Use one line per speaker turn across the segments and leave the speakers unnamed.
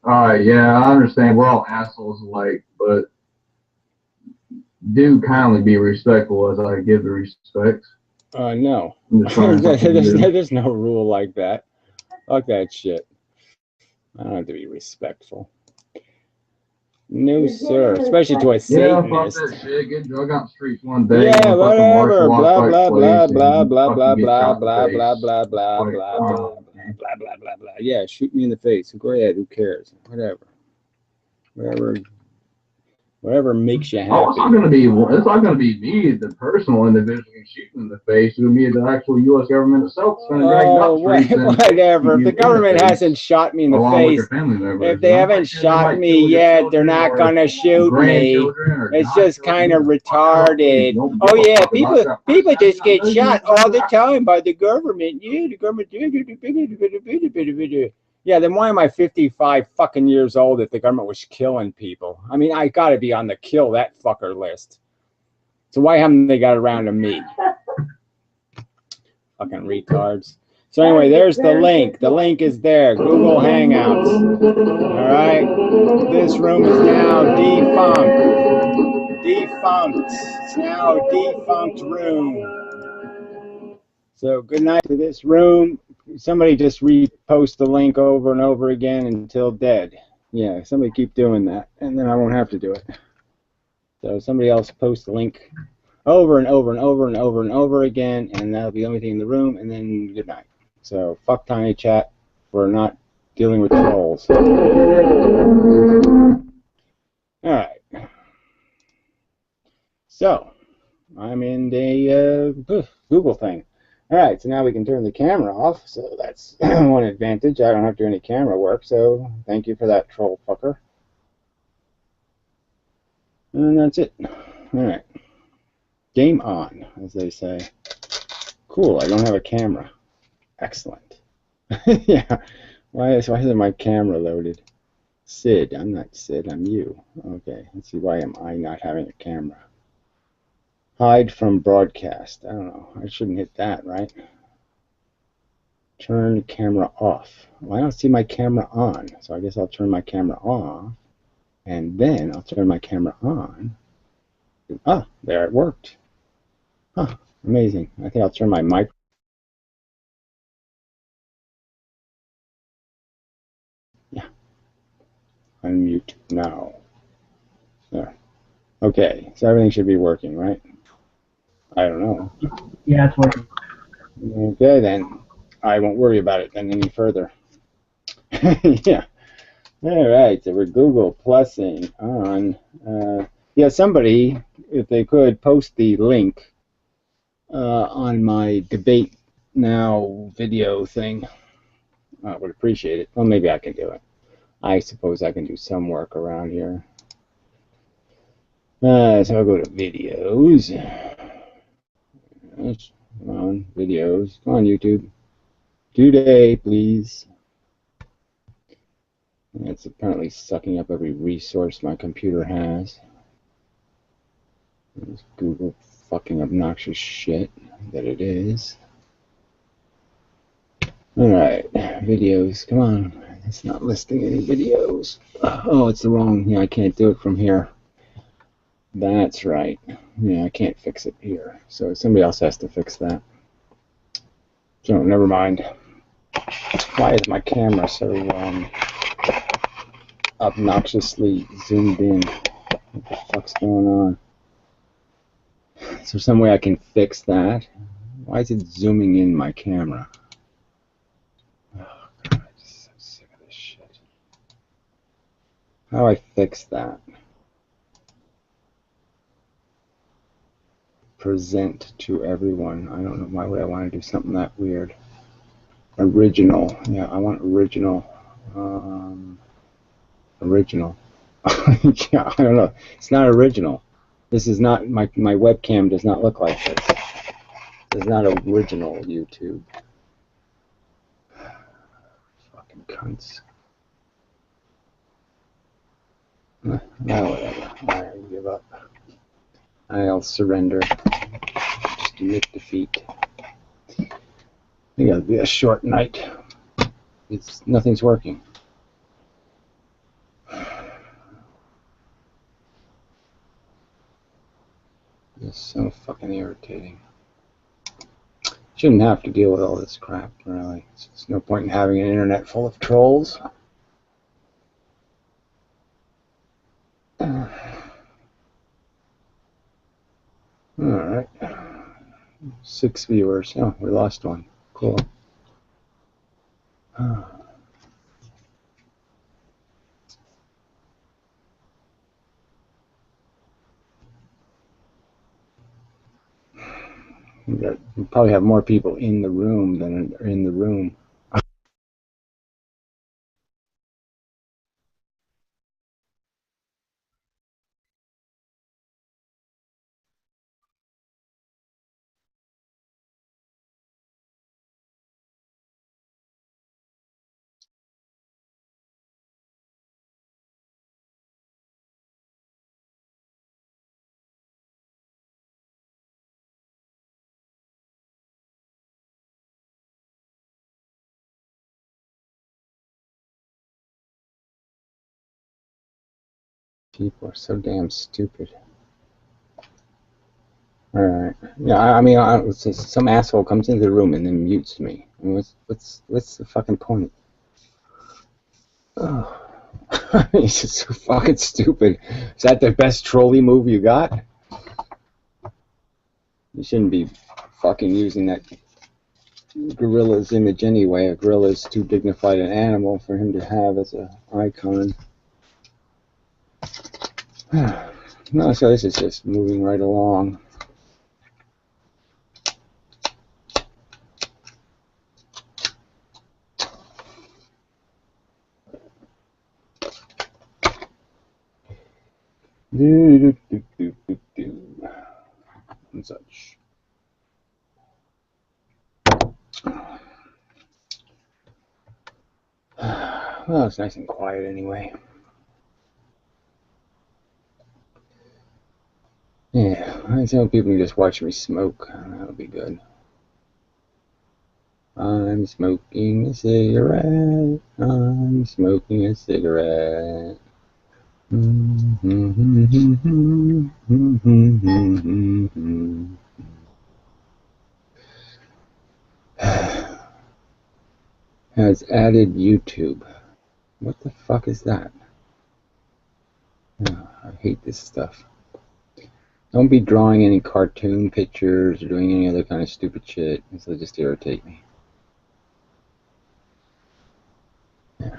Alright, yeah, I understand. We're all assholes alike, but do kindly be respectful as I give the respect.
No.
I'm just trying
There's no rule like that. Fuck that shit. I don't have to be respectful. No, sir. Especially to a Satanist.
Yeah, fuck that shit. Get drug out the streets one day.
Yeah, whatever. Blah, blah, blah, blah, blah, blah, blah, blah, blah, blah, blah, blah, blah, blah, blah, blah, blah. Yeah, shoot me in the face. Go ahead. Who cares? Whatever. Whatever makes you happy.
Oh, it's not gonna be me, the personal individual shooting in the face. It'll be the actual U.S. government itself. It's gonna drag you out the streets.
Whatever. If the government hasn't shot me in the face, if they haven't shot me yet, they're not gonna shoot me. It's just kind of retarded. Oh yeah, people just get shot all the time by the government. Yeah, the government. Yeah, then why am I 55 fucking years old if the government was killing people? I mean, I gotta be on the kill that fucker list. So why haven't they got around to me? Fucking retards. So anyway, there's the link. The link is there. Google Hangouts. All right. This room is now defunct. Defunct. It's now a defunct room. So good night to this room. Somebody just repost the link over and over again until dead. Yeah, somebody keep doing that, and then I won't have to do it. So somebody else post the link over and over and over and over and over again, and that'll be the only thing in the room, and then good night. So fuck Tiny Chat for not dealing with trolls. Alright. So, I'm in the Google thing. Alright, so now we can turn the camera off, so that's one advantage. I don't have to do any camera work, so thank you for that, troll fucker. And that's it. Alright. Game on, as they say. Cool, I don't have a camera. Excellent. Yeah, why isn't my camera loaded? Sid, I'm not Sid, I'm you. Okay, let's see, why am I not having a camera? Hide from broadcast. I don't know. I shouldn't hit that, right? Turn camera off. Well, I don't see my camera on, so I guess I'll turn my camera off, and then I'll turn my camera on. Ah, there it worked. Huh, amazing. I think I'll turn my mic. Yeah. Unmute now. There. Okay, so everything should be working, right? I don't know.
Yeah, it's working.
Okay, then. I won't worry about it then any further. Yeah. All right, so we're Google Plusing on. Yeah, somebody, if they could, post the link on my Debate Now video thing. I would appreciate it. Well, maybe I can do it. I suppose I can do some work around here. So I'll go to videos. Come on, videos. Come on, YouTube. Today, please. It's apparently sucking up every resource my computer has. This Google fucking obnoxious shit that it is. Alright, videos, come on. It's not listing any videos. Oh, it's the wrong, yeah, I can't do it from here. That's right. Yeah, I can't fix it here. So somebody else has to fix that. So, never mind. Why is my camera so obnoxiously zoomed in? What the fuck's going on? Is there some way I can fix that? Why is it zooming in my camera? Oh God, I'm just so sick of this shit. How do I fix that? Present to everyone. I don't know, why would I want to do something that weird? Original. Yeah, I want original. Original. Yeah, I don't know. It's not original. This is not, my webcam does not look like this. It's not original YouTube. Fucking cunts. Well, whatever. I give up. I'll surrender. Just admit defeat. I think it'll be a short night. Nothing's working. is so fucking irritating. Shouldn't have to deal with all this crap, really. There's no point in having an internet full of trolls. Alright. 6 viewers. Oh, we lost one. Cool. We probably have more people in the room than are in the room. People are so damn stupid. Alright. Yeah, I mean, some asshole comes into the room and then mutes me. I mean, what's the fucking point? Oh. It's just so fucking stupid. Is that the best trolley move you got? You shouldn't be fucking using that gorilla's image anyway. A gorilla is too dignified an animal for him to have as an icon. No, so this is just moving right along. And such. Well, it's nice and quiet anyway. Yeah, I tell people can just watch me smoke. That'll be good. I'm smoking a cigarette. I'm smoking a cigarette. Has added YouTube. What the fuck is that? Oh, I hate this stuff. Don't be drawing any cartoon pictures or doing any other kind of stupid shit. It'll just irritate me. Yeah.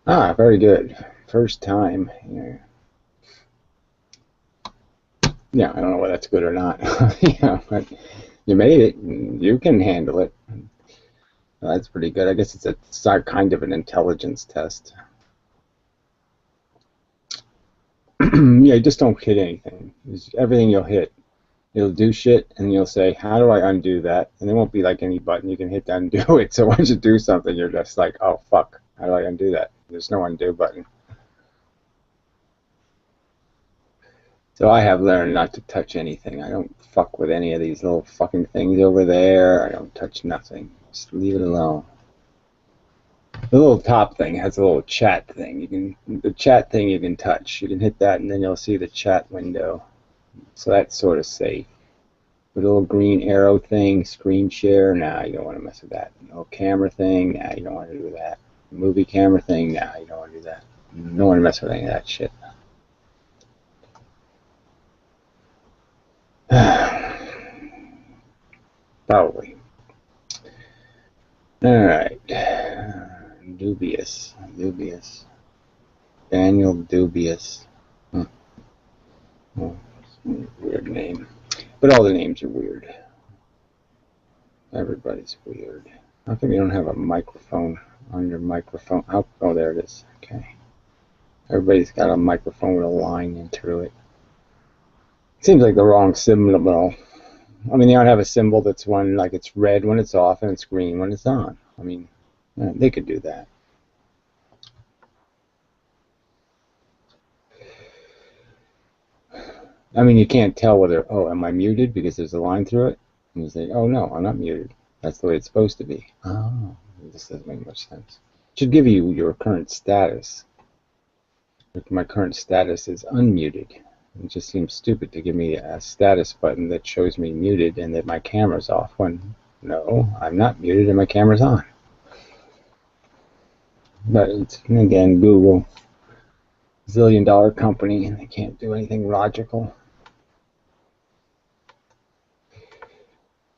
Ah, very good. First time here. Yeah, I don't know whether that's good or not. Yeah, but you made it. You can handle it. That's pretty good. I guess it's a kind of an intelligence test. Yeah, just don't hit anything. Everything you'll hit, it'll do shit, and you'll say, how do I undo that? And there won't be like any button you can hit to undo it. So once you do something, you're just like, oh, fuck. How do I undo that? There's no undo button. So I have learned not to touch anything. I don't fuck with any of these little fucking things over there. I don't touch nothing. Just leave it alone. The little top thing has a little chat thing. The chat thing you can touch. You can hit that and then you'll see the chat window. So that's sort of safe. The little green arrow thing, screen share, nah, you don't want to mess with that. The little camera thing, nah, you don't want to do that. The movie camera thing, nah, you don't want to do that. You don't want to mess with any of that shit. Probably. Alright. Dubious. Daniel Dubious. Huh. Oh, weird name. But all the names are weird. Everybody's weird. How come you don't have a microphone on your microphone? Oh, there it is. Okay. Everybody's got a microphone with a line in through it. Seems like the wrong symbol. I mean, they don't have a symbol that's one, like it's red when it's off and it's green when it's on. I mean, they could do that. I mean, you can't tell whether, oh, am I muted because there's a line through it? And you say, oh, no, I'm not muted. That's the way it's supposed to be. Oh, this doesn't make much sense. should give you your current status. My current status is unmuted. It just seems stupid to give me a status button that shows me muted and that my camera's off when, no, I'm not muted and my camera's on. But it's, again, Google, $1 zillion company, and they can't do anything logical.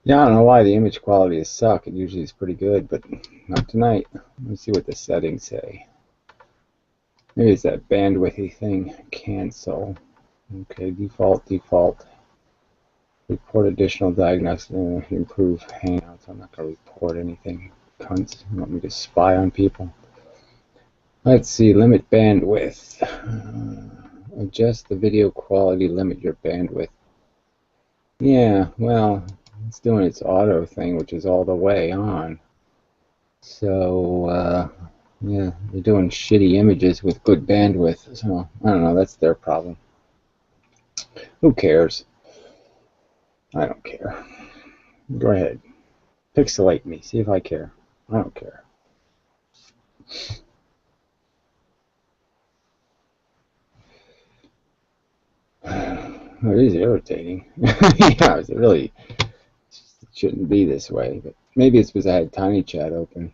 Yeah, I don't know why the image quality is suck. It usually is pretty good, but not tonight. Let's see what the settings say. Maybe it's that bandwidthy thing. Cancel. Okay, default. Report additional diagnostics. Improve Hangouts. I'm not going to report anything. Cunts. You want me to spy on people? Let's see. Limit bandwidth. Adjust the video quality. Limit your bandwidth. Yeah, well, it's doing its auto thing, which is all the way on. So, yeah, they're doing shitty images with good bandwidth. So, I don't know. That's their problem. Who cares? I don't care. Go ahead. Pixelate me. See if I care. I don't care. It is irritating. Yeah, it really shouldn't be this way, but maybe it's because I had Tiny Chat open.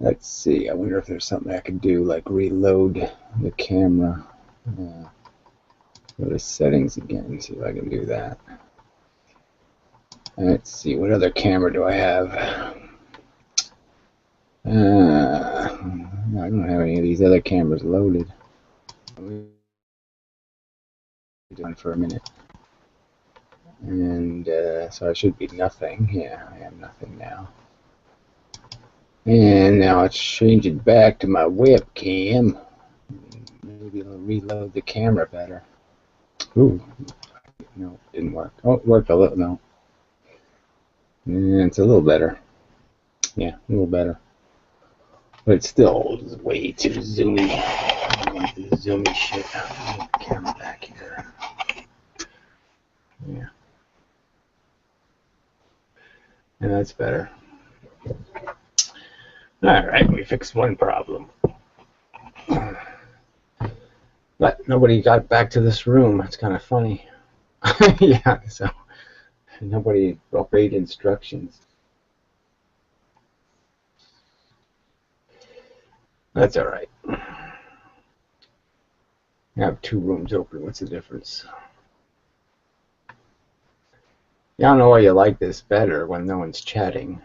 Let's see. I wonder if there's something I can do, like reload the camera. Go to settings again and see if I can do that. Let's see. What other camera do I have? I don't have any of these other cameras loaded. Done for a minute, and so I should be nothing. Yeah, I am nothing now. And now let's change it back to my webcam. Maybe it'll reload the camera better. Ooh, no, it didn't work. Oh, it worked a little. No, and it's a little better. Yeah, a little better, but it's still way too zoomy. I don't want the zoomy shit. I'll move the camera back here. Yeah. And that's better. Alright, we fixed one problem. But nobody got back to this room. It's kind of funny. Yeah, so nobody obeyed instructions. That's alright. I have 2 rooms open. What's the difference? Yeah, I don't know why you like this better when no one's chatting.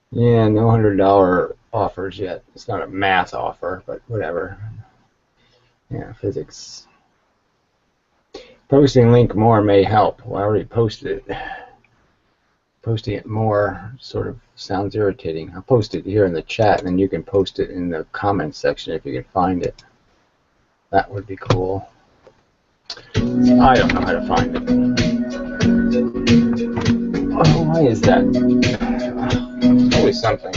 Yeah, no $100 offers yet. It's not a math offer, but whatever. Yeah, physics. Posting link more may help. Well, I already posted it. Posting it more sort of sounds irritating. I'll post it here in the chat, and then you can post it in the comments section if you can find it. That would be cool. I don't know how to find it. Oh, why is that? Always something.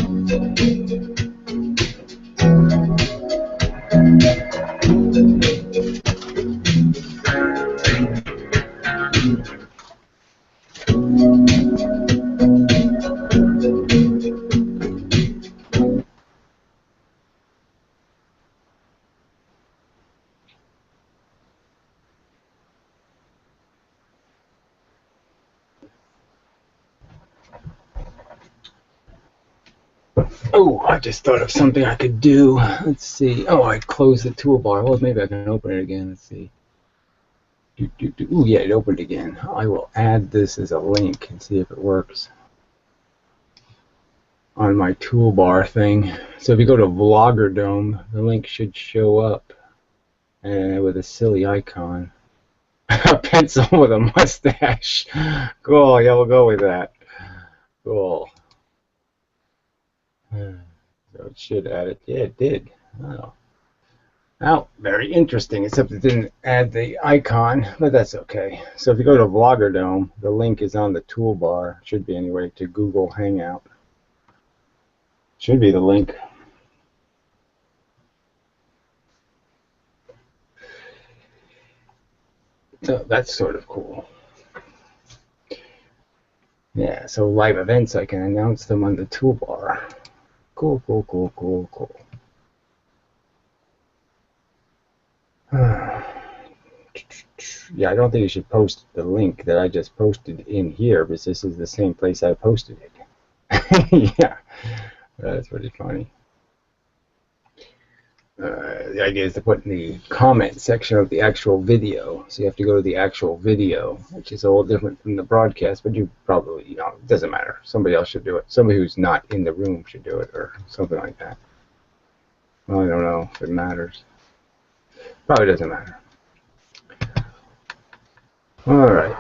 Oh, I just thought of something I could do. Let's see. Oh, I closed the toolbar. Well, maybe I can open it again. Let's see. Oh, yeah, it opened again. I will add this as a link and see if it works on my toolbar thing. So if you go to Vloggerdome, the link should show up with a silly icon. A pencil with a mustache. Cool, yeah, we'll go with that. Cool. So it should add it. Yeah, it did. Oh. Oh, very interesting, except it didn't add the icon, but that's okay. So if you go to Vloggerdome, the link is on the toolbar. Should be anyway, to Google Hangout. Should be the link. So that's sort of cool. Yeah, so live events, I can announce them on the toolbar. Cool, cool, cool, cool, cool. Yeah, I don't think you should post the link that I just posted in here, because this is the same place I posted it. Yeah, that's pretty funny. The idea is to put in the comment section of the actual video. So you have to go to the actual video, which is a little different from the broadcast, but you probably, you know, it doesn't matter. Somebody else should do it. Somebody who's not in the room should do it, or something like that. Well, I don't know if it matters. Probably doesn't matter. All right.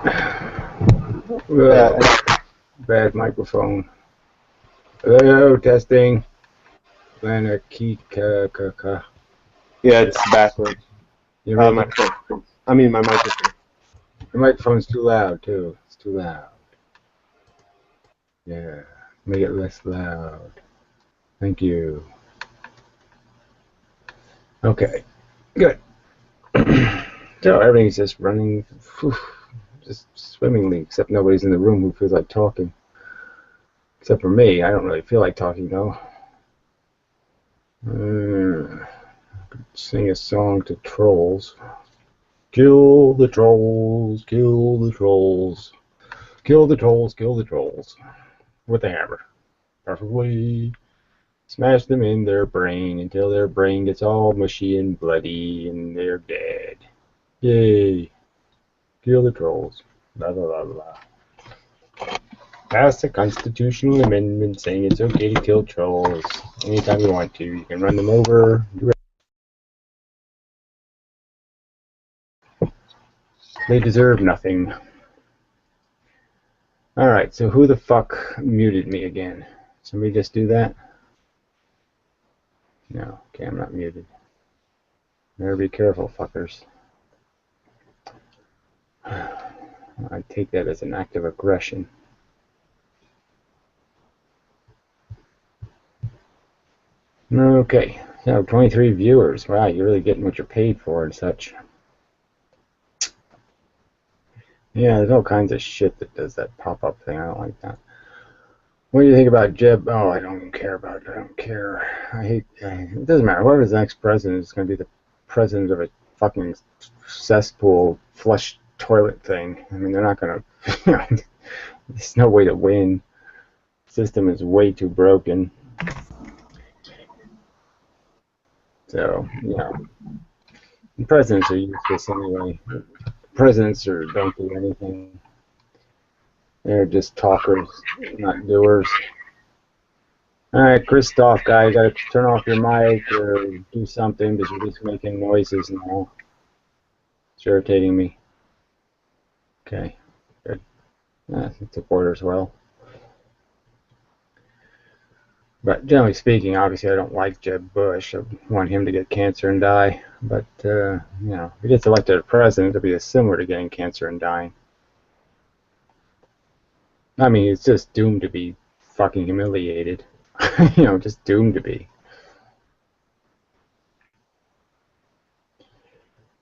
Bad microphone. Hello, testing.
Yeah, it's backwards.
My
microphone. I mean, my microphone.
The microphone's too loud, too. It's too loud. Yeah, make it less loud. Thank you. Okay, good. So everything's just running, just swimmingly, except nobody's in the room who feels like talking. Except for me. I don't really feel like talking, though. Could sing a song to trolls. Kill the trolls, kill the trolls. Kill the trolls, kill the trolls. With a hammer. Preferably. Smash them in their brain until their brain gets all mushy and bloody and they're dead. Yay. Kill the trolls. Blah, blah, blah, blah. Pass a constitutional amendment saying it's okay to kill trolls anytime you want to. You can run them over. They deserve nothing. Alright, so who the fuck muted me again? Somebody just do that? No, okay, I'm not muted. Better be careful, fuckers. I take that as an act of aggression. Okay, so 23 viewers. Wow, you're really getting what you're paid for and such. Yeah, there's all kinds of shit that does that pop-up thing. I don't like that. What do you think about Jeb? Oh, I don't even care about it. I don't care. I hate. It doesn't matter. Whoever's the next president is going to be the president of a fucking cesspool flush toilet thing. I mean, they're not going to. There's no way to win. The system is way too broken. So, you know, presidents are useless anyway. Presidents don't do anything. They're just talkers, not doers. Alright, Christoph, guy, you gotta turn off your mic or do something because you're just making noises now. It's irritating me. Okay, good. It took orders well. But generally speaking, obviously I don't like Jeb Bush. I want him to get cancer and die. But, you know, if he gets elected as president, it'll be similar to getting cancer and dying. I mean, it's just doomed to be fucking humiliated. You know, just doomed to be.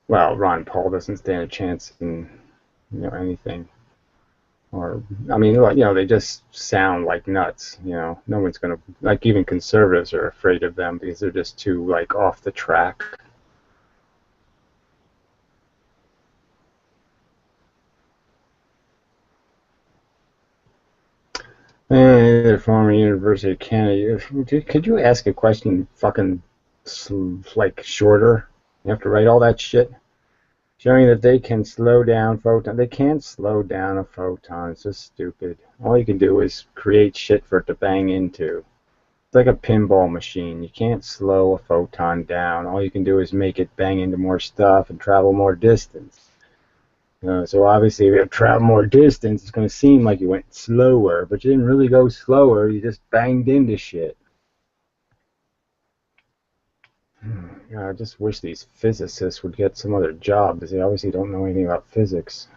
Well, Ron Paul doesn't stand a chance in, you know, anything. Or, I mean, you know, they just sound like nuts, you know. No one's going to, like, even conservatives are afraid of them because they're just too, like, off the track. Former University of Canada. Could you ask a question fucking, like, shorter? You have to write all that shit? Showing that they can slow down photons. They can't slow down a photon. It's just stupid. All you can do is create shit for it to bang into. It's like a pinball machine. You can't slow a photon down. All you can do is make it bang into more stuff and travel more distance. So obviously, if you travel more distance, it's going to seem like you went slower, but you didn't really go slower. You just banged into shit. God, I just wish these physicists would get some other job, because they obviously don't know anything about physics.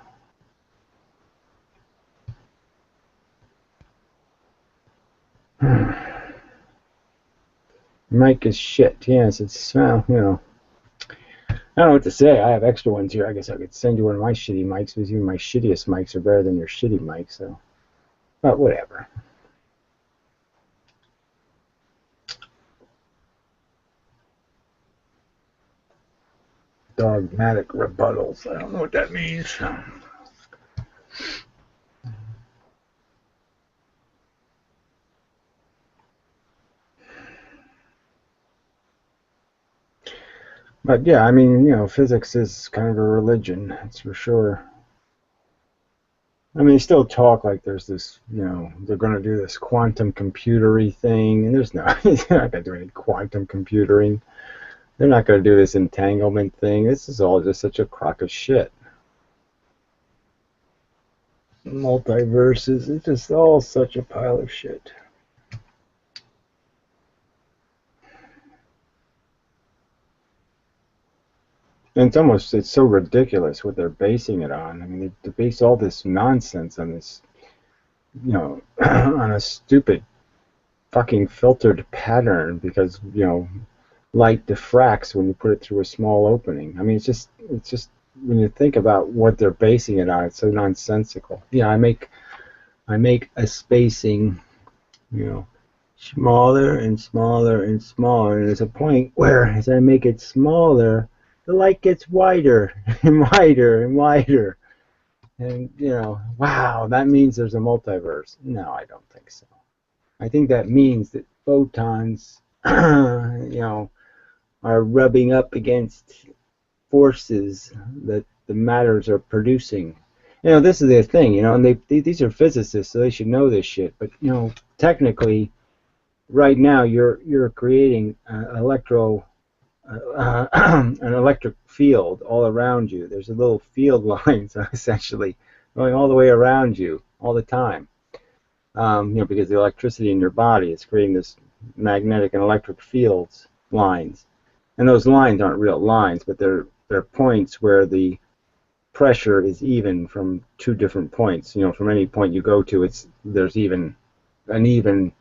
Mic is shit. Yes, it's, well, you know. I don't know what to say. I have extra ones here. I guess I could send you one of my shitty mics, because even my shittiest mics are better than your shitty mics, so. But whatever. Dogmatic rebuttals. I don't know what that means. But yeah, I mean, you know, physics is kind of a religion, that's for sure. I mean, they still talk like there's this, you know, they're going to do this quantum computery thing, and there's no, they're not going to do any quantum computering. They're not going to do this entanglement thing. This is all just such a crock of shit. Multiverses, it's just all such a pile of shit. And it's so ridiculous what they're basing it on. I mean, they base all this nonsense on this, you know, on a stupid fucking filtered pattern because, you know, light diffracts when you put it through a small opening. I mean, it's just when you think about what they're basing it on, it's so nonsensical. Yeah, I make a spacing, you know, smaller and smaller and smaller, and there's a point where as I make it smaller, the light gets wider and wider and wider. And, you know, wow, that means there's a multiverse. No, I don't think so. I think that means that photons, you know, are rubbing up against forces that the matters are producing. You know, this is the thing, you know, and these are physicists, so they should know this shit. But, you know, technically, right now, you're creating an electric field all around you. There's a little field lines essentially going all the way around you all the time. You know, because the electricity in your body is creating this magnetic and electric fields lines, and those lines aren't real lines, but they're points where the pressure is even from two different points. You know, from any point you go to, there's an even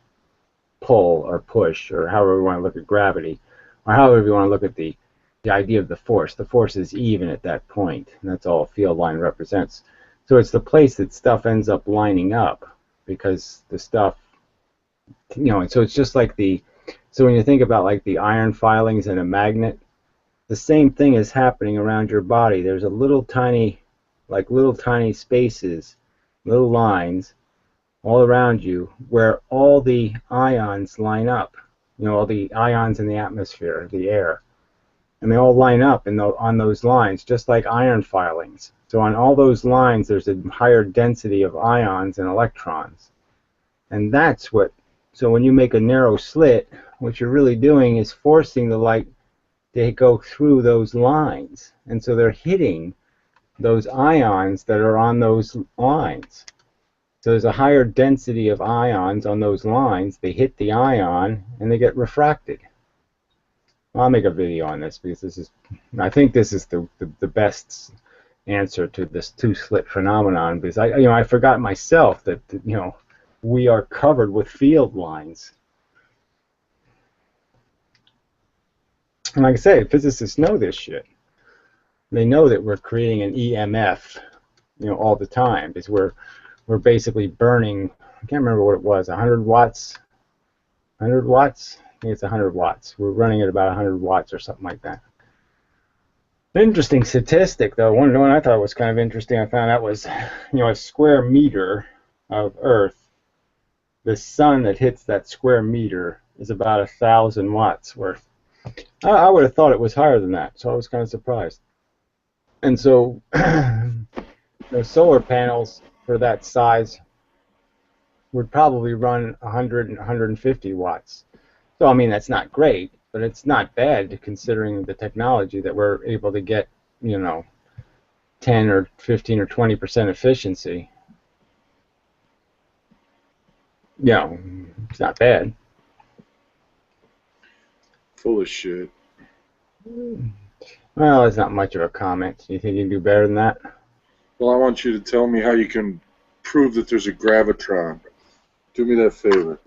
pull or push, or however you want to look at gravity. Or however you want to look at the idea of the force. The force is even at that point, and that's all a field line represents. So it's the place that stuff ends up lining up, because the stuff, you know, and so it's just like so when you think about like the iron filings in a magnet, the same thing is happening around your body. There's a little tiny spaces, little lines all around you where all the ions line up. You know, all the ions in the atmosphere, the air, and they all line up on those lines, just like iron filings. So on all those lines, there's a higher density of ions and electrons, and that's what. So when you make a narrow slit, what you're really doing is forcing the light to go through those lines, and so they're hitting those ions that are on those lines. So there's a higher density of ions on those lines. They hit the ion and they get refracted. I'll make a video on this because I think this is the best answer to this two-slit phenomenon, because I forgot myself that, you know, we are covered with field lines. And like I say, physicists know this shit. They know that we're creating an EMF, you know, all the time, because we're basically burning, I can't remember what it was, 100 watts? 100 watts? I think it's 100 watts. We're running at about 100 watts or something like that. Interesting statistic, though. One I thought was kind of interesting I found out was, you know, a square meter of Earth, the sun that hits that square meter is about 1,000 watts worth. I would have thought it was higher than that, so I was kind of surprised. And so the solar panels for that size would probably run 100 and 150 watts. So, I mean, that's not great, but it's not bad considering the technology that we're able to get, you know, 10 or 15 or 20% efficiency. You know, it's not bad.
Full of shit.
Well, it's not much of a comment. You think you can do better than that?
Well, I want you to tell me how you can prove that there's a gravitron. Do me that favor.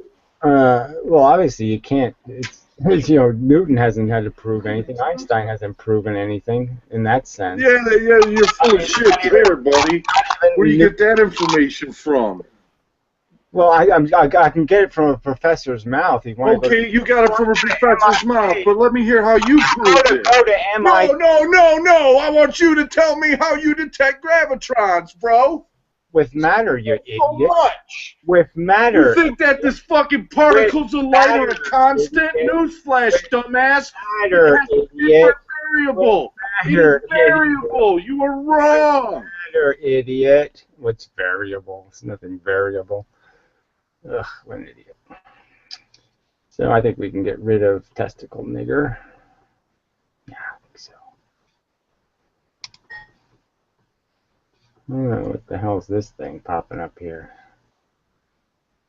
Well, obviously you can't. It's, you know, Newton hasn't had to prove anything. Einstein hasn't proven anything in that sense.
Yeah, you're full of shit there, buddy. Where do you get that information from?
Well, I can get it from a professor's mouth. He
Okay, you got it from a professor's mouth, but let me hear how you prove it.
Go to MIT.
No. I want you to tell me how you detect gravitrons, bro.
With matter, you idiot.
So much.
With matter.
You think that this fucking particles of light are a constant? Newsflash, dumbass.
Matter, idiot.
Variable.
Matter,
It's variable. You are wrong.
Matter, idiot. What's variable? It's nothing variable. Ugh, what an idiot. So I think we can get rid of testicle nigger. Yeah, I think so. Oh, what the hell is this thing popping up here?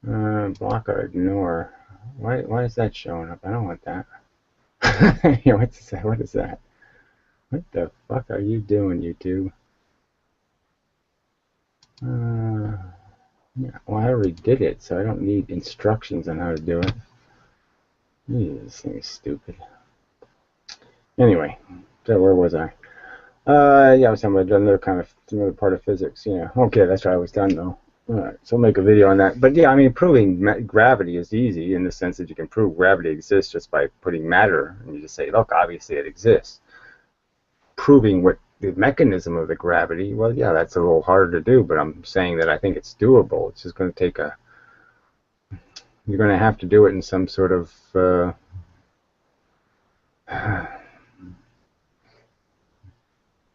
Block or ignore. Why is that showing up? I don't want that. Yeah, what's that? What is that? What the fuck are you doing, you two? Yeah, well, I already did it, so I don't need instructions on how to do it. Ew, this thing is stupid. Anyway, so where was I? Yeah, I was talking about another part of physics. Yeah, okay, that's right. I was done though. All right, so I'll make a video on that. But yeah, I mean, proving gravity is easy in the sense that you can prove gravity exists just by putting matter, and you just say, look, obviously it exists. Proving what the mechanism of the gravity, well, yeah, that's a little harder to do, but I'm saying that I think it's doable. It's just going to take you're going to have to do it in some sort of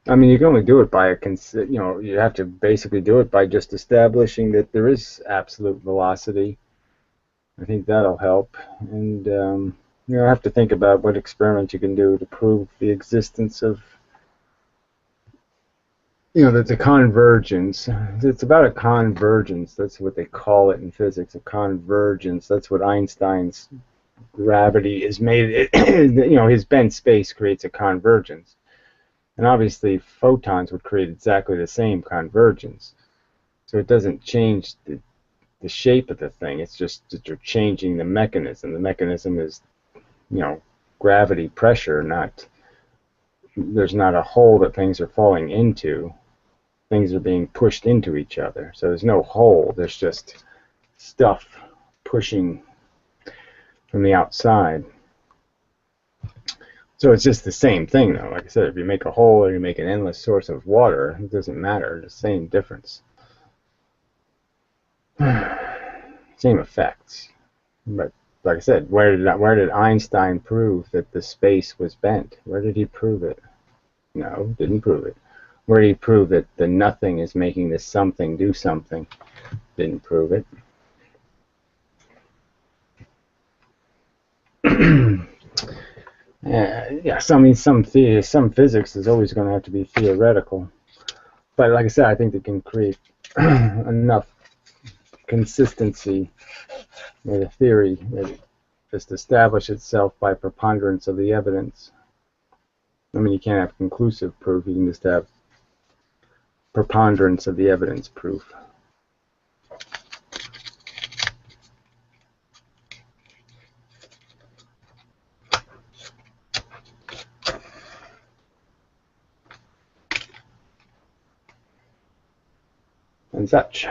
I mean, you can only do it by you have to basically do it by just establishing that there is absolute velocity. I think that'll help. And, you have to think about what experiment you can do to prove the existence of, that the convergence. It's about a convergence. That's what they call it in physics, a convergence. That's what Einstein's gravity is made. His bent space creates a convergence. And obviously, photons would create exactly the same convergence. So it doesn't change the shape of the thing. It's just that you're changing the mechanism. The mechanism is, gravity pressure, there's not a hole that things are falling into. Things are being pushed into each other. So there's no hole. There's just stuff pushing from the outside. So it's just the same thing, though. Like I said, if you make a hole or you make an endless source of water, it doesn't matter. The same difference. Same effects. But like I said, where did Einstein prove that the space was bent? Where did he prove it? No, didn't prove it. Where did he prove that the nothing is making the something do something? Didn't prove it. Yeah, so I mean, some physics is always going to have to be theoretical, but like I said, I think they can create enough consistency with a theory that just establish itself by preponderance of the evidence. I mean, you can't have conclusive proof; you can just have preponderance of the evidence proof. And such.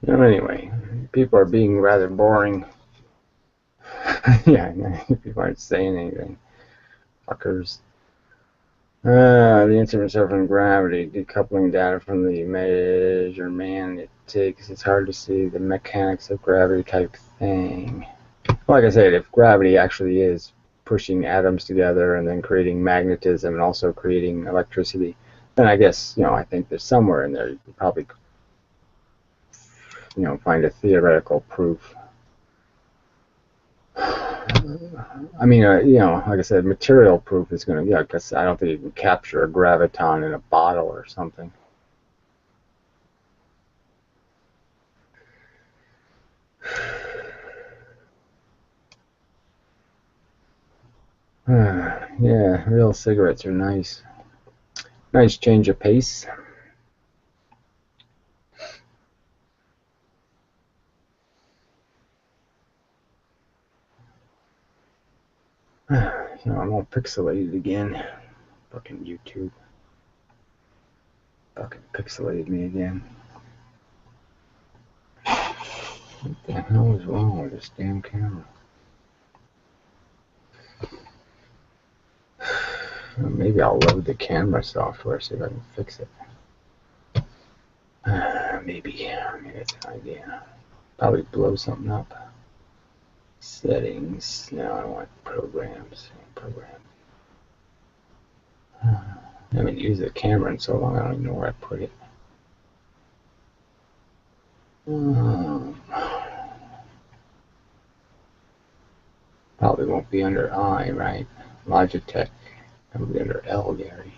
Anyway, people are being rather boring. Yeah, people aren't saying anything. Fuckers. The instruments are from gravity, decoupling data from the measurement it takes. It's hard to see the mechanics of gravity type thing. Like I said, if gravity actually is pushing atoms together and then creating magnetism and also creating electricity, then I guess, I think there's somewhere in there you could probably, find a theoretical proof. I mean, like I said, material proof is going to, because I don't think you can capture a graviton in a bottle or something. Yeah, real cigarettes are nice. Nice change of pace. No, I'm all pixelated again. Fucking YouTube. Fucking pixelated me again. What the hell is wrong with this damn camera? Well, maybe I'll load the camera software, see if I can fix it. Maybe that's an idea. Probably blow something up. Settings. No, I want programs. I haven't used the camera in so long, I don't even know where I put it. Probably won't be under I, right? Logitech. Probably under L, Gary.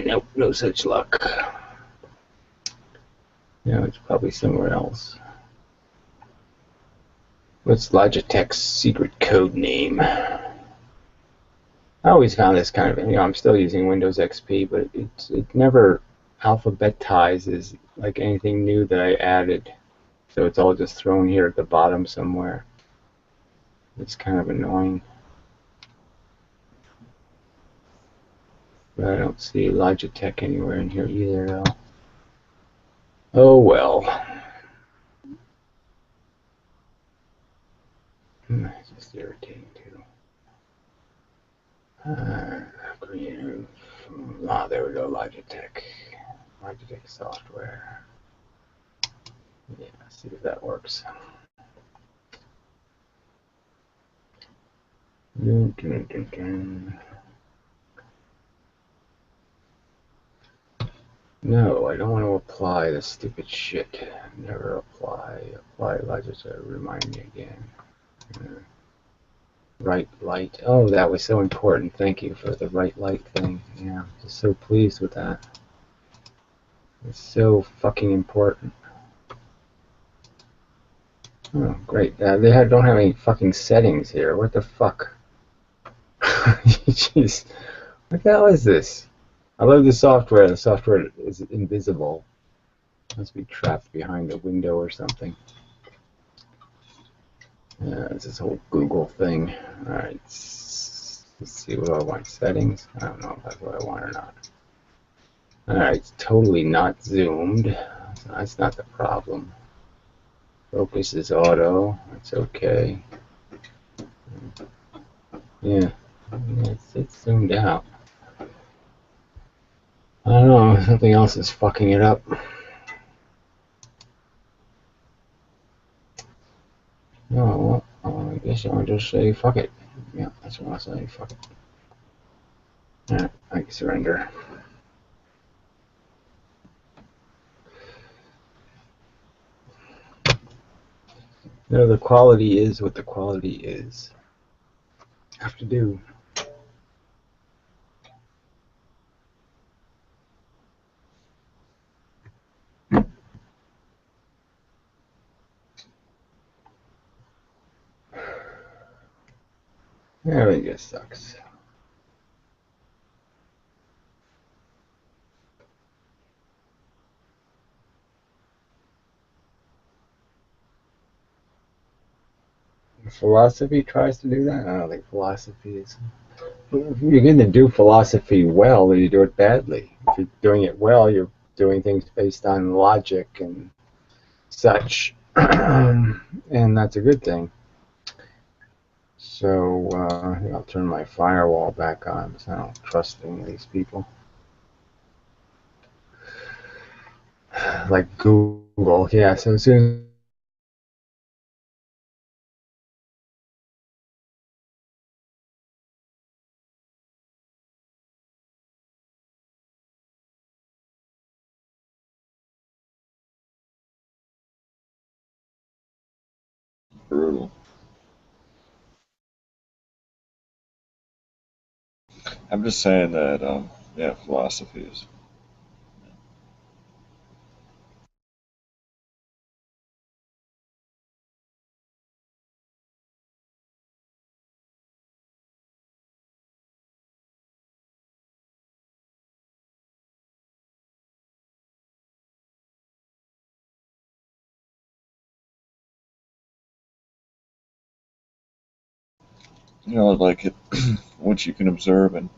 Nope, no such luck. No, it's probably somewhere else. What's Logitech's secret code name? I always found this kind of, I'm still using Windows XP, but it never alphabetizes like anything new that I added. So it's all just thrown here at the bottom somewhere. It's kind of annoying. But I don't see Logitech anywhere in here either, though. Oh well. It's just irritating too. Green. There we go. Logitech software. Yeah, see if that works. No, I don't want to apply this stupid shit. Never apply. Apply Logitech. Remind me again. Right light. Oh, that was so important. Thank you for the right light thing. Yeah, I'm just so pleased with that. It's so fucking important. Oh, great. They don't have any fucking settings here. What the fuck? Jeez. What the hell is this? I love the software. The software is invisible. Must be trapped behind a window or something. It's this whole Google thing. Alright. Let's see what I want. Settings. I don't know if that's what I want or not. Alright. It's totally not zoomed. So that's not the problem. Focus is auto. That's okay. Yeah. It's zoomed out. I don't know. Something else is fucking it up. No, well, I guess I'll just say fuck it. Yeah, that's what I'll say. Fuck it. Alright, I surrender. No, the quality is what the quality is. Have to do. Everything just sucks. Philosophy tries to do that? I don't think philosophy is... If you're going to do philosophy well, then you do it badly. If you're doing it well, you're doing things based on logic and such. And that's a good thing. So I'll turn my firewall back on because I don't trust any of these people. Like Google, yeah. So as soon as
Brutal. I'm just saying that, yeah, philosophy is
You know, like it, what you can observe and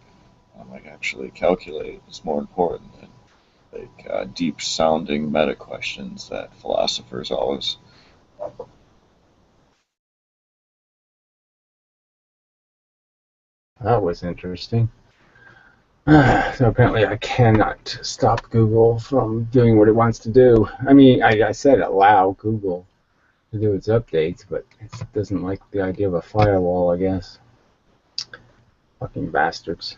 like actually calculate is more important than like deep-sounding meta questions that philosophers always.
That was interesting. So apparently I cannot stop Google from doing what it wants to do. I mean, I said allow Google to do its updates, but it doesn't like the idea of a firewall, I guess. Fucking bastards.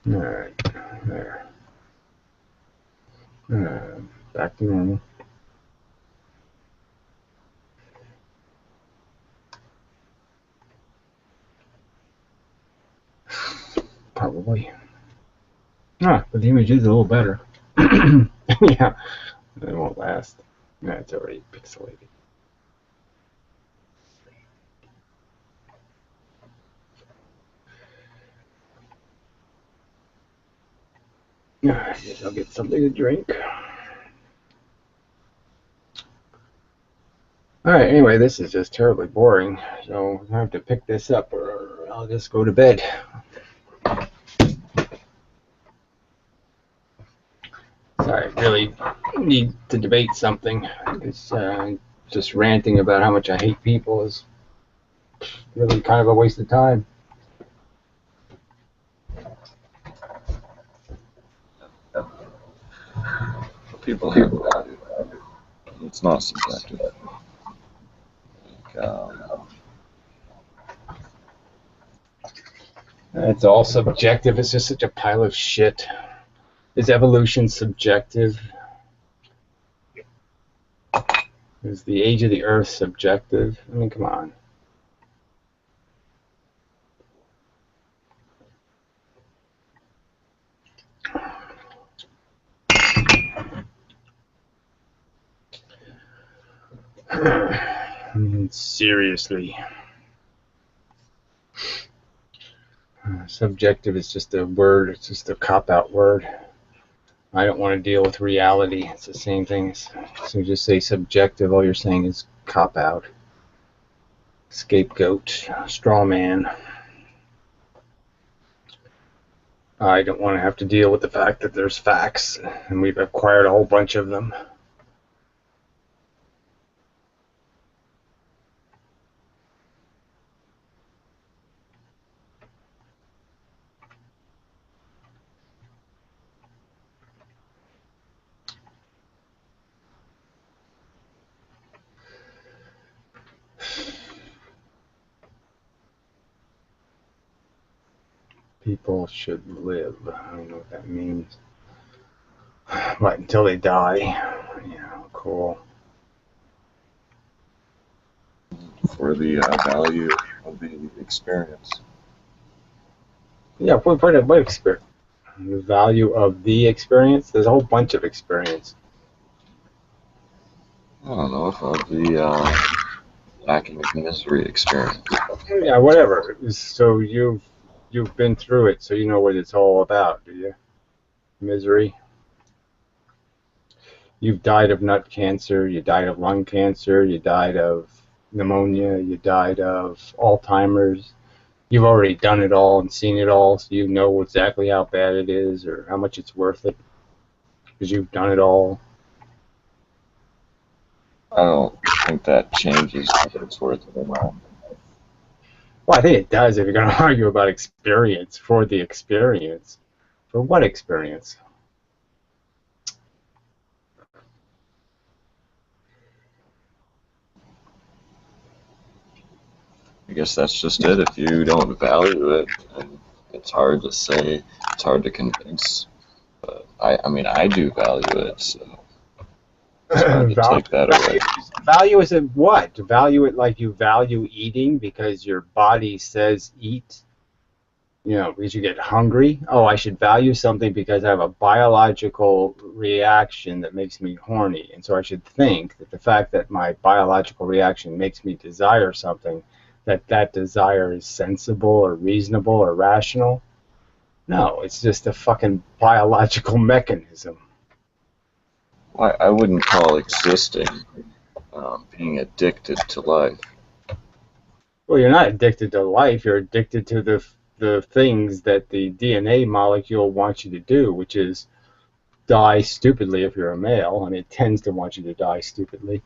Alright, there. Back to normal. Probably. But the image is a little better. Yeah, it won't last. Yeah, it's already pixelated. I guess I'll get something to drink. Alright, anyway, this is just terribly boring, so I have to pick this up or I'll just go to bed. Sorry, I really need to debate something. It's just ranting about how much I hate people is really kind of a waste of time.
People have value. It's not subjective.
It's all subjective. It's just such a pile of shit. Is evolution subjective? Is the age of the Earth subjective? I mean, come on. I mean, seriously. Subjective is just a word. It's just a cop-out word. I don't want to deal with reality. It's the same thing. So just say subjective. All you're saying is cop-out, scapegoat, straw man. I don't want to have to deal with the fact that there's facts, and we've acquired a whole bunch of them. People should live. I don't know what that means. But until they die. Yeah, cool.
For the value of the experience.
Yeah, what experience? The value of the experience? There's a whole bunch of experience.
I don't know if of the lacking of misery experience.
Yeah, whatever. So you've been through it, so you know what it's all about, do you? Misery. You've died of nut cancer, you died of lung cancer, you died of pneumonia, you died of Alzheimer's. You've already done it all and seen it all, so you know exactly how bad it is or how much it's worth it, because you've done it all.
I don't think that changes if it's worth it or not.
Well, I think it does if you're going to argue about experience for the experience. For what experience?
I guess that's just it. If you don't value it, then it's hard to say, it's hard to convince. But I mean, I do value it, so it's hard to take that away.
Value is what? Value it like you value eating because your body says eat? You know, because you get hungry. Oh, I should value something because I have a biological reaction that makes me horny. And so I should think that the fact that my biological reaction makes me desire something, that desire is sensible or reasonable or rational. No, it's just a fucking biological mechanism.
I wouldn't call existing being addicted to life.
Well, you're not addicted to life. You're addicted to the things that the DNA molecule wants you to do, which is die stupidly if you're a male. I mean, it tends to want you to die stupidly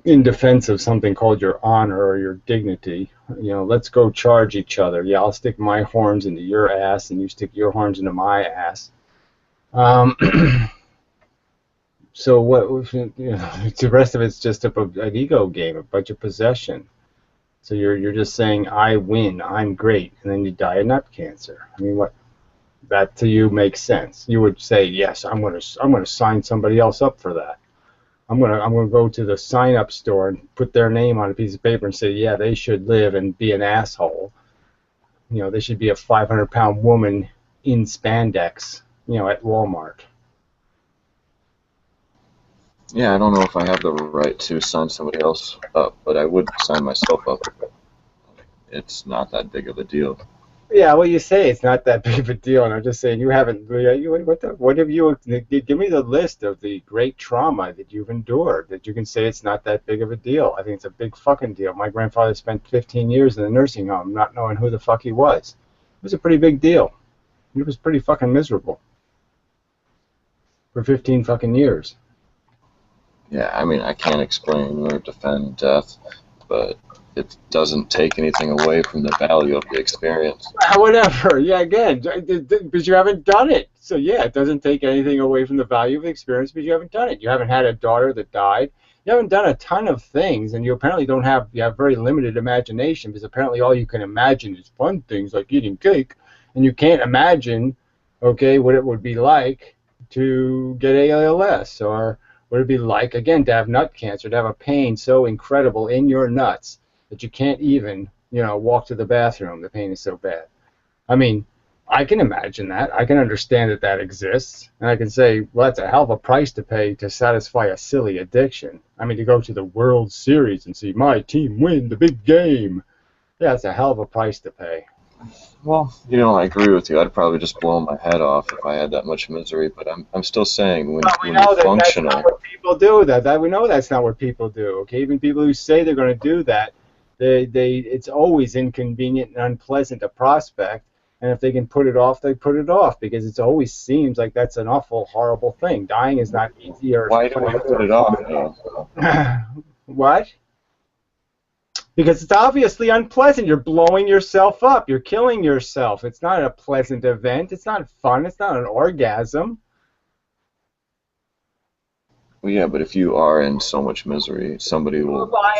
in defense of something called your honor or your dignity. You know, let's go charge each other. Yeah, I'll stick my horns into your ass, and you stick your horns into my ass. So what? You know, the rest of it's just an ego game, a bunch of possession. So you're just saying I win, I'm great, and then you die of nut cancer. I mean, what? That to you makes sense. You would say yes. I'm gonna sign somebody else up for that. I'm gonna go to the sign up store and put their name on a piece of paper and say, yeah, they should live and be an asshole. You know, they should be a 500-pound woman in spandex. You know, at Walmart.
Yeah, I don't know if I have the right to sign somebody else up, but I would sign myself up. It's not that big of a deal.
Yeah, well, you say it's not that big of a deal, and I'm just saying you haven't. What have you? Give me the list of the great trauma that you've endured that you can say it's not that big of a deal. I think it's a big fucking deal. My grandfather spent 15 years in a nursing home, not knowing who the fuck he was. It was a pretty big deal. He was pretty fucking miserable for 15 fucking years.
Yeah, I mean, I can't explain or defend death, but it doesn't take anything away from the value of the experience.
Whatever. Yeah, again, because you haven't done it. So yeah, it doesn't take anything away from the value of the experience because you haven't done it. You haven't had a daughter that died. You haven't done a ton of things, and you apparently don't have. You have very limited imagination because apparently all you can imagine is fun things like eating cake, and you can't imagine, okay, what it would be like to get ALS or what it'd be like again to have nut cancer, to have a pain so incredible in your nuts that you can't even, walk to the bathroom. The pain is so bad. I mean, I can imagine that. I can understand that that exists. And I can say, well, that's a hell of a price to pay to satisfy a silly addiction. I mean, to go to the World Series and see my team win the big game. Yeah, that's a hell of a price to pay.
Well, I agree with you. I'd probably just blow my head off if I had that much misery. But I'm still saying when you're functional.
That's not what people do. That we know that's not what people do. Okay, even people who say they're going to do that, it's always inconvenient and unpleasant a prospect. And if they can put it off, they put it off because it always seems like that's an awful, horrible thing. Dying is not easy.
Why do I put it off, though?
What? Because it's obviously unpleasant. You're blowing yourself up. You're killing yourself. It's not a pleasant event. It's not fun. It's not an orgasm.
Well, yeah, but if you are in so much misery, somebody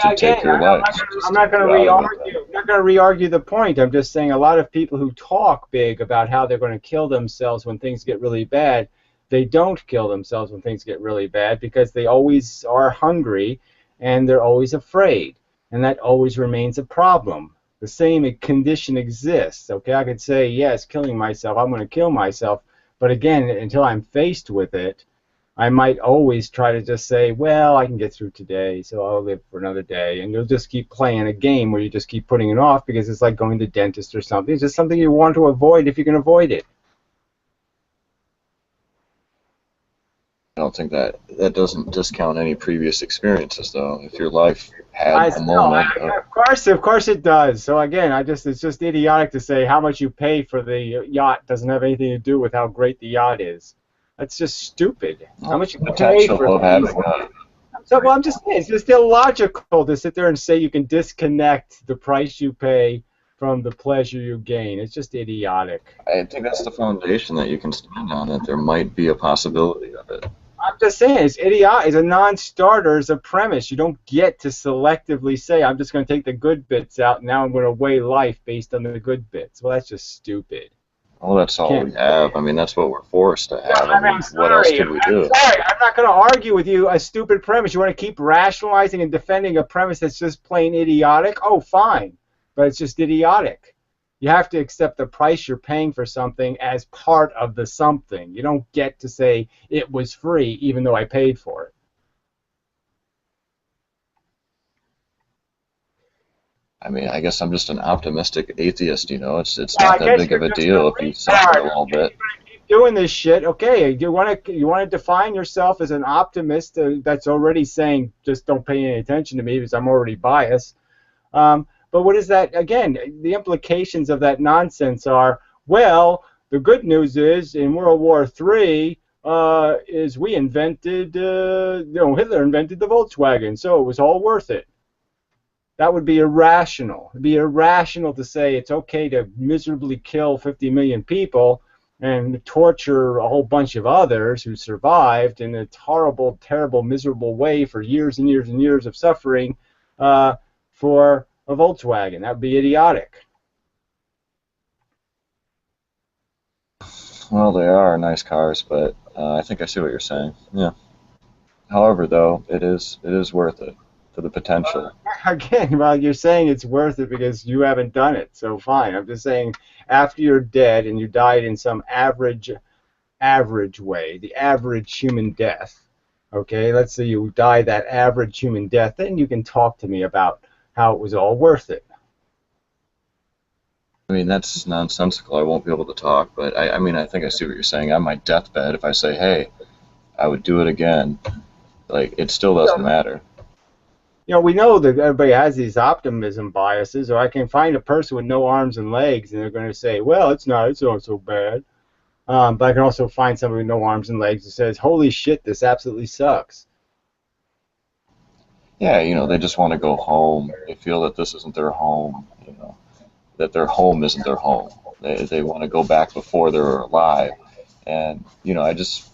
should take your life.
I'm not going to re-argue. I'm not going to re-argue the point. I'm just saying a lot of people who talk big about how they're going to kill themselves when things get really bad, they don't kill themselves when things get really bad because they always are hungry and they're always afraid. And that always remains a problem. The same condition exists. Okay, I could say, yes, killing myself, I'm going to kill myself. But again, until I'm faced with it, I might always try to just say, well, I can get through today, so I'll live for another day. And you'll just keep playing a game where you just keep putting it off because it's like going to the dentist or something. It's just something you want to avoid if you can avoid it.
I don't think that doesn't discount any previous experiences, though. If your life had a moment.
Of course it does. So again, it's just idiotic to say how much you pay for the yacht doesn't have anything to do with how great the yacht is. That's just stupid. How much you pay for
having
So, well, I'm just saying, it's just illogical to sit there and say you can disconnect the price you pay from the pleasure you gain. It's just idiotic.
I think that's the foundation that you can stand on, that there might be a possibility of it.
I'm just saying, it's idiotic. It's a non-starter as a premise. You don't get to selectively say, I'm just going to take the good bits out, and now I'm going to weigh life based on the good bits. Well, that's just stupid.
Well, that's all we have. I mean, that's what we're forced to have. What else can we do?
I'm not going to argue with you a stupid premise. You want to keep rationalizing and defending a premise that's just plain idiotic? Oh, fine. But it's just idiotic. You have to accept the price you're paying for something as part of the something. You don't get to say it was free even though I paid for it.
I mean, I guess I'm just an optimistic atheist, you know. It's
Well,
not
I
that
guess
big
you're
of a
just
deal if you suffer a little bit.
keep doing this shit. Okay, you want to define yourself as an optimist that's already saying just don't pay any attention to me because I'm already biased. But what is that? Again, the implications of that nonsense are, well, the good news is in World War III is we invented, Hitler invented the Volkswagen, so it was all worth it. That would be irrational. It'd be irrational to say it's okay to miserably kill 50 million people and torture a whole bunch of others who survived in a horrible, terrible, miserable way for years and years and years of suffering for a Volkswagen. That would be idiotic.
Well, they are nice cars, but I think I see what you're saying. Yeah. However, though, it is worth it for the potential.
Again, well, you're saying it's worth it because you haven't done it, so fine. I'm just saying after you're dead and you died in some average way, the average human death, okay, let's say you die that average human death, then you can talk to me about how it was all worth it.
I mean, that's nonsensical. I won't be able to talk, but I mean, I think I see what you're saying. On my deathbed, if I say, hey, I would do it again, like, it still doesn't matter.
We know that everybody has these optimism biases, or I can find a person with no arms and legs, and they're going to say, well, it's not so bad. But I can also find somebody with no arms and legs who says, holy shit, this absolutely sucks.
Yeah, they just want to go home. They feel that this isn't their home, that their home isn't their home. They want to go back before they're alive. And, I just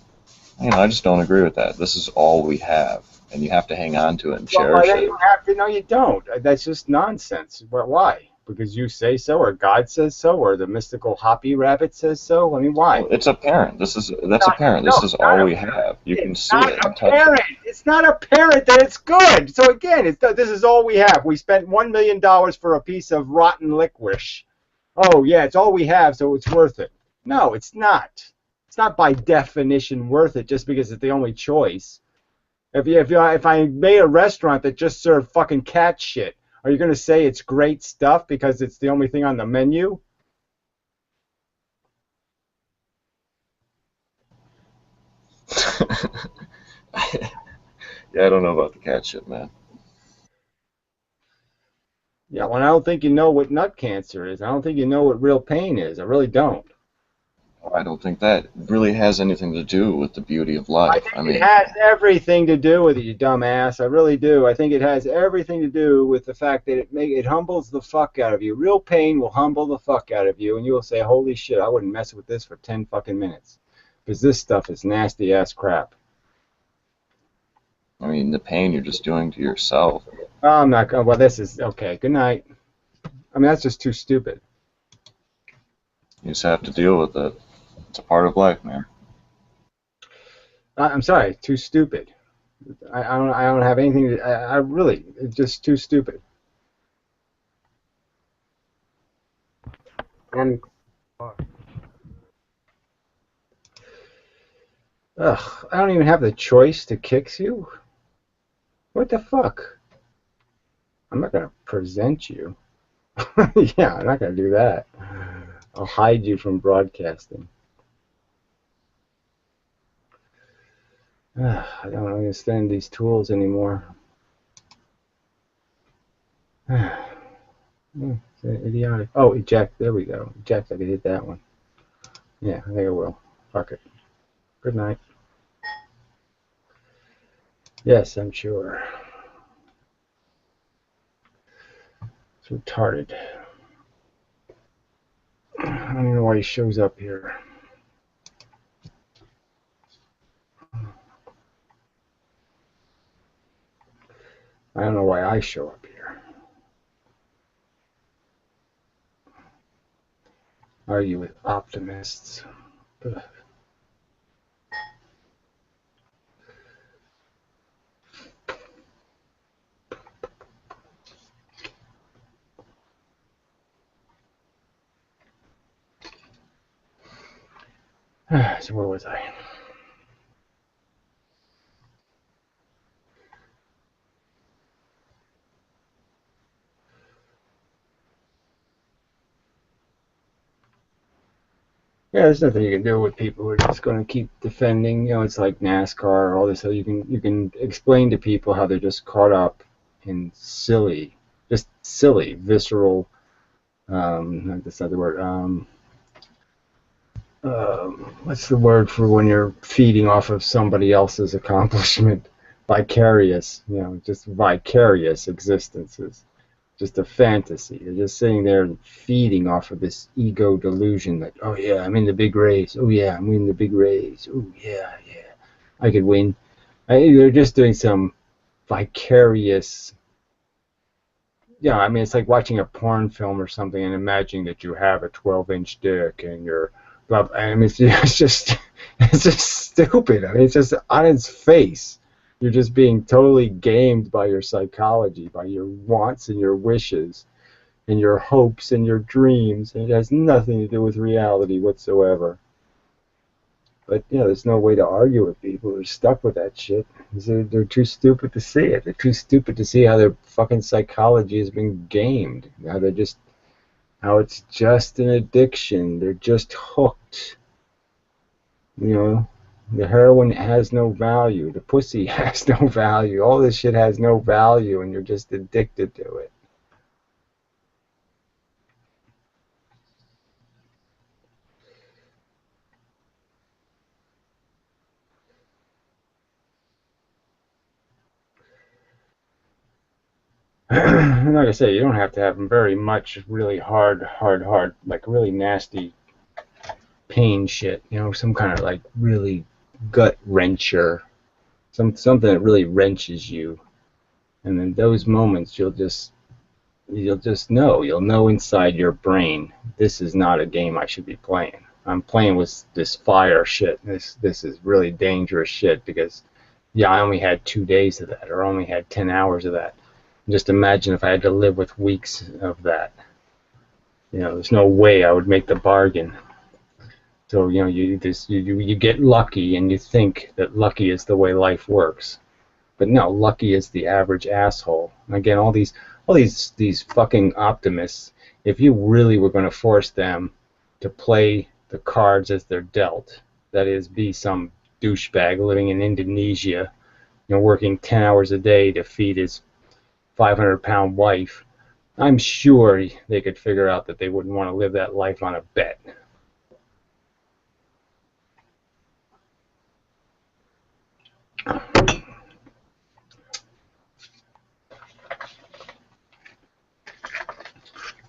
don't agree with that. This is all we have, and you have to hang on to it and cherish it.
You have to. No, you don't. That's just nonsense. But why? Because you say so, or God says so, or the mystical hoppy rabbit says so? I mean, why?
Well, it's apparent. That's apparent. This is all we have. You can see it and touch it.
It's not apparent that it's good. So again, this is all we have. We spent $1 million for a piece of rotten licorice. Oh yeah, it's all we have, so it's worth it. No, it's not. It's not by definition worth it just because it's the only choice. If I made a restaurant that just served fucking cat shit, are you going to say it's great stuff because it's the only thing on the menu?
Yeah, I don't know about the cat shit, man.
Yeah, well, I don't think you know what nut cancer is. I don't think you know what real pain is. I really don't.
I don't think that really has anything to do with the beauty of life.
I mean, it has everything to do with it, you dumbass. I really do. I think it has everything to do with the fact that it humbles the fuck out of you. Real pain will humble the fuck out of you, and you will say, holy shit, I wouldn't mess with this for 10 fucking minutes. Because this stuff is nasty ass crap.
I mean, the pain you're just doing to yourself.
Oh, I'm not going. Well, this is okay. Good night. I mean, that's just too stupid.
You just have to deal with it. It's a part of life, man.
I'm sorry, too stupid. I don't have anything to. I really, it's just too stupid. And ugh, I don't even have the choice to kick you. What the fuck? I'm not gonna present you. Yeah, I'm not gonna do that. I'll hide you from broadcasting. I don't understand these tools anymore. It's idiotic. Oh, eject. There we go. Eject. I can hit that one. Yeah, I think I will. Fuck it. Good night. Yes, I'm sure. It's retarded. I don't even know why he shows up here. I don't know why I show up here. Argue with optimists. Ugh. So where was I? Yeah, there's nothing you can do with people who are just going to keep defending. You know, it's like NASCAR, all this. So you can explain to people how they're just caught up in just silly, visceral. That's not the word. What's the word for when you're feeding off of somebody else's accomplishment? Vicarious. You know, just vicarious existences. Just a fantasy. They're just sitting there and feeding off of this ego delusion that, oh yeah, I'm in the big race. Oh yeah, I'm in the big race. Oh yeah, yeah, I could win. They're just doing some vicarious. Yeah, I mean, it's like watching a porn film or something and imagining that you have a 12-inch dick and you're, blah. I mean, it's just stupid. I mean, it's just on its face. You're just being totally gamed by your psychology, by your wants and your wishes, and your hopes and your dreams. And it has nothing to do with reality whatsoever. But yeah, there's no way to argue with people who are stuck with that shit. They're too stupid to see it. They're too stupid to see how their fucking psychology has been gamed. How it's just an addiction. They're just hooked. You know, the heroin has no value. The pussy has no value. All this shit has no value, and you're just addicted to it. Like I say, you don't have to have very much really hard, like really nasty pain shit. You know, some kind of like really gut wrencher, something that really wrenches you. And in those moments, you'll just know. You'll know inside your brain, this is not a game I should be playing. I'm playing with this fire shit. This is really dangerous shit because, yeah, I only had 2 days of that, or only had 10 hours of that. Just imagine if I had to live with weeks of that. You know, there's no way I would make the bargain. So, you know, you get lucky and you think that lucky is the way life works. But no, lucky is the average asshole. And again, all these fucking optimists, if you really were going to force them to play the cards as they're dealt, that is, be some douchebag living in Indonesia, you know, working 10 hours a day to feed his 500-pound wife, I'm sure they could figure out that they wouldn't want to live that life on a bet.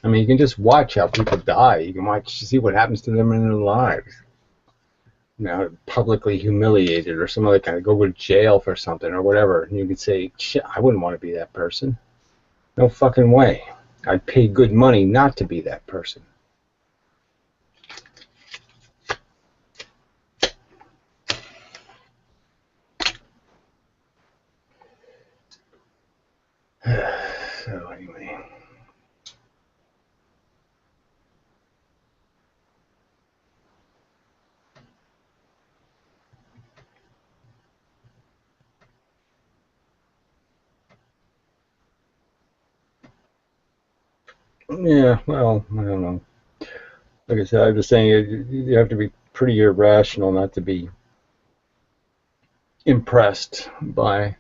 I mean, you can just watch how people die. You can see what happens to them in their lives. You know, publicly humiliated or some other kind of go to jail for something or whatever. And you can say, shit, I wouldn't want to be that person. No fucking way. I'd pay good money not to be that person. So anyway. Yeah, well, I don't know. Like I said, I was saying you have to be pretty irrational not to be impressed by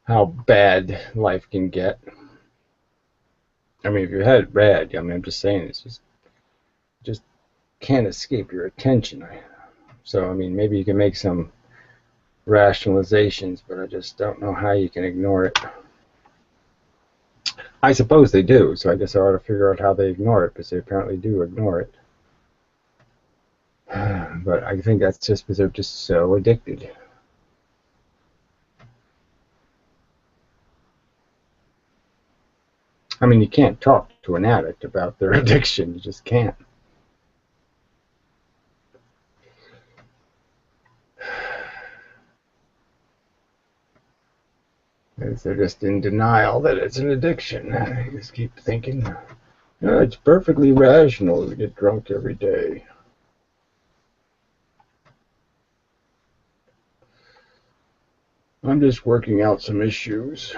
how bad life can get. I mean, if you had it bad, I mean, I'm just saying, it's just can't escape your attention. So, I mean, maybe you can make some rationalizations, but I just don't know how you can ignore it. I suppose they do, so I guess I ought to figure out how they ignore it, because they apparently do ignore it. But I think that's just because they're just so addicted. I mean, you can't talk to an addict about their addiction. You just can't. Because they're just in denial that it's an addiction. They just keep thinking, oh, it's perfectly rational to get drunk every day. I'm just working out some issues.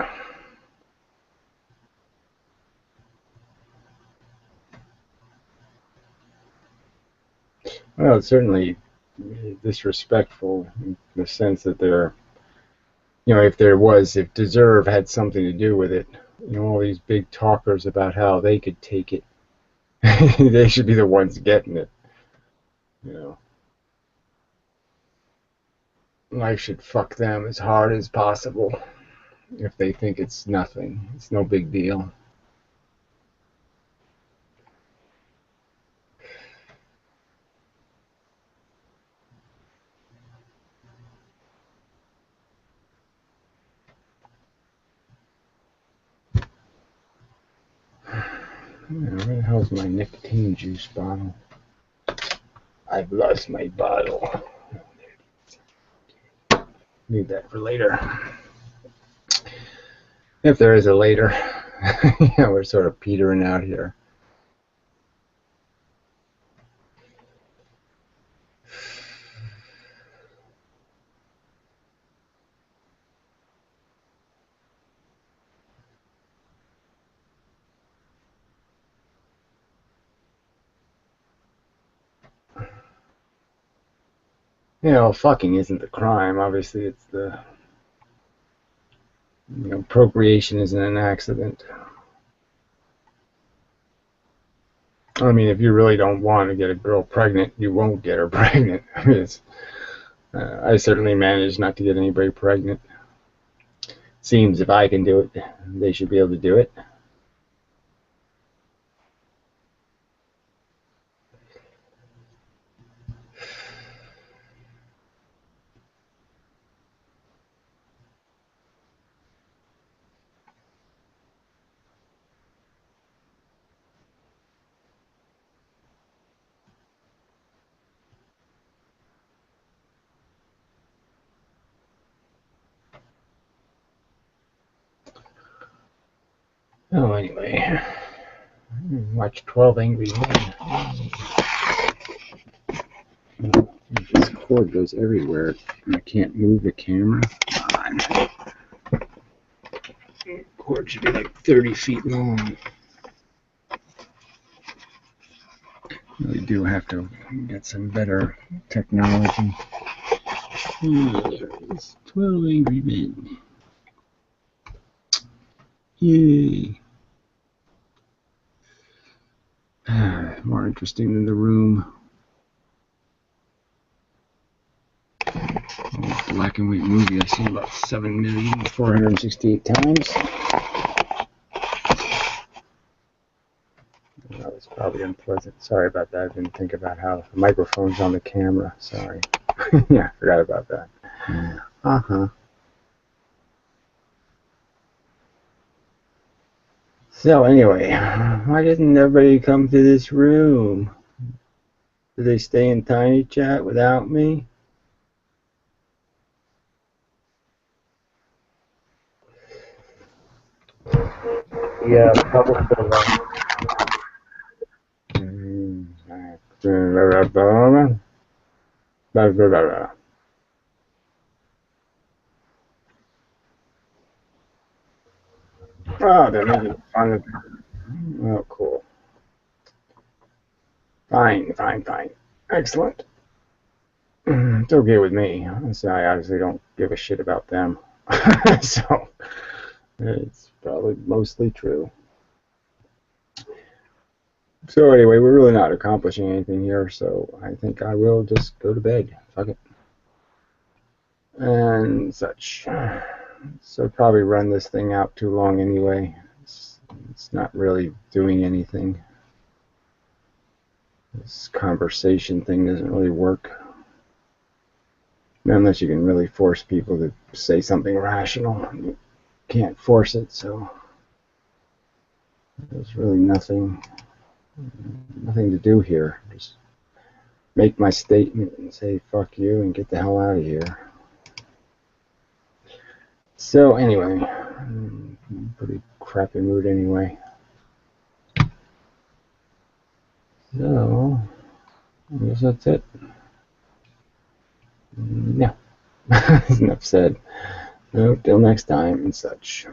Well, it's certainly disrespectful in the sense that they're, if deserve had something to do with it, all these big talkers about how they could take it, they should be the ones getting it. Life should fuck them as hard as possible if they think it's nothing. It's no big deal. Where the hell's my nicotine juice bottle? I've lost my bottle. Need that for later. If there is a later. Yeah, we're sort of petering out here. Fucking isn't the crime. Obviously, it's the, procreation isn't an accident. I mean, if you really don't want to get a girl pregnant, you won't get her pregnant. I mean, I certainly managed not to get anybody pregnant. Seems if I can do it, they should be able to do it. Oh, anyway, watch 12 Angry Men. This cord goes everywhere, and I can't move the camera. Come on. The cord should be like 30 feet long. Really do have to get some better technology. There it is. 12 Angry Men. Yay. More interesting than The Room. Black and white movie I've seen about 7,468 times. That was probably unpleasant. Sorry about that. I didn't think about how the microphone's on the camera. Sorry. Yeah, I forgot about that. Uh-huh. So anyway, why didn't everybody come to this room? Did they stay in Tiny Chat without me? Yeah, probably. Oh, they're making fun of me. Oh, cool. Fine. Excellent. It's okay with me. So I obviously don't give a shit about them. So it's probably mostly true. So anyway, we're really not accomplishing anything here, so I think I will just go to bed. Fuck it. And such. So probably run this thing out too long anyway. It's not really doing anything. This conversation thing doesn't really work. Unless you can really force people to say something rational. You can't force it, so there's really nothing to do here. Just make my statement and say fuck you and get the hell out of here. So anyway, I'm in a pretty crappy mood anyway. So I guess that's it. No. Enough said. No, till next time and such.